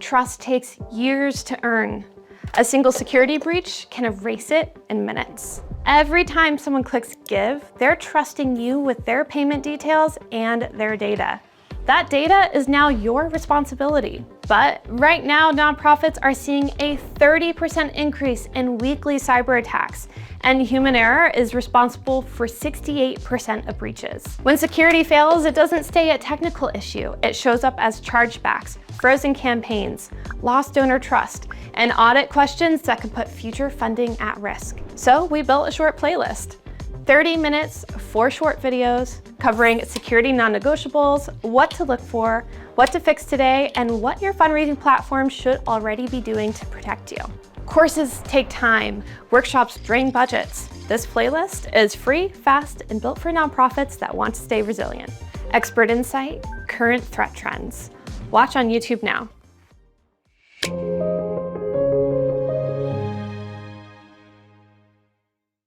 trust takes years to earn. A single security breach can erase it in minutes. Every time someone clicks give, they're trusting you with their payment details and their data. That data is now your responsibility. But right now, nonprofits are seeing a 30% increase in weekly cyber attacks, and human error is responsible for 68% of breaches. When security fails, it doesn't stay a technical issue. It shows up as chargebacks, frozen campaigns, lost donor trust, and audit questions that can put future funding at risk. So we built a short playlist. 30 minutes, 4 short videos covering security non-negotiables, what to look for, what to fix today, and what your fundraising platform should already be doing to protect you. Courses take time, workshops drain budgets. This playlist is free, fast, and built for nonprofits that want to stay resilient. Expert insight, current threat trends. Watch on YouTube now.